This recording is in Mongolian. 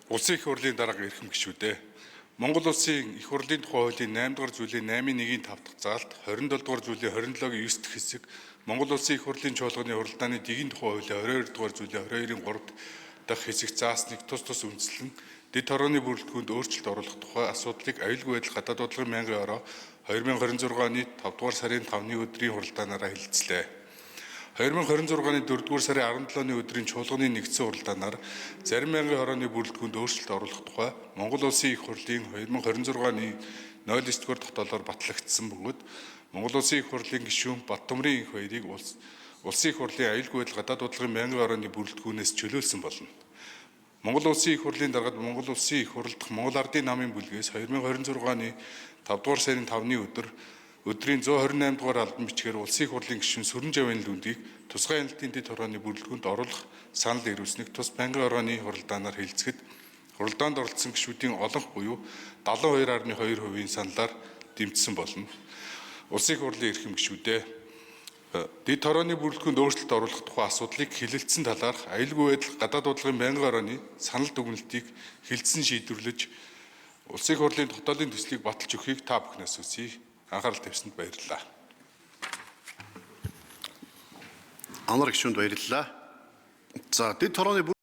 Улсын их хурлын дарга эрхэм гишүүдээ Монгол Улсын их хурлын тухай хуулийн 8 дугаар зүйлийн 8-1-ийн 5 дахь заалт 27 дугаар зүйлийн 27-гийн 9 дахь хэсэг Монгол Улсын их хурлын чуулганы хуралдааны дэгийн тухай хуулийн 22 дугаар зүйлийн 22-ийн 3 дахь хэсэг заасныг тус үндэслэн дэд хорооны бүрэлдэхүүнд өөрчлөлт оруулах тухай асуудлыг аюулгүй байдал гадаад бодлогын мянган евро 2026 оны 5 дугаар сарын 5-ны өдрийн хуралдаанаараа хэлэлцлээ. 2026 оны 4 дугаар сарын 17-ны өдрийн чуулганы нэгдсэн хуралдаанаар зарим мянган хорооны бүрэлдэхүүнд өөрчлөлт оруулах тухай Монгол Улсын их хурлын 2026 оны 09 дугаар тогтоолоор батлагдсан бөгөөд Монгол Улсын их хурлын гишүүн Баттөмрийн их баярыг Улсын их хурлын аюулгүй байдал гадаад бодлогын мянган хорооны бүрэлдэхүүнээс чөлөөлсөн болно. Монгол Улсын их хурлын даргад Монгол Улсын их хурл дахь Монгол Ардын намын бүлгээс 2026 оны 5 дугаар сарын 5-ны өдрийн 128 дугаар албан бичгээр Улсын их хурлын гишүүн Сүрэн Жавын Лүндийг тусгай хяналтын дэд хорооны бүрэлдэхүүнд оруулах санал ирүүлсэнийг тус мянган хорооны хуралдаанаар хэлэлцэхэд хуралдаанд оролцсон гишүүдийн олонх буюу 72.2% саналаар дэмжсэн болно. Улсын их хурлын эрхэм гишүүдээ дэд хорооны бүрэлдэхүүнд өөрчлөлт оруулах тухай асуудлыг хэлэлцсэн талаарх аюулгүй байдал гадаад бодлогын мянган хорооны санал дүгнэлтийг хэлэлцэн шийдвэрлэж Улсын их хурлын тогтоолын төслийг баталж өгөхийг та бүхнээс хүсье. Анхаарал тавьсанд баярлалаа. Амар гишүүнд баярлалаа. За дэд хорооны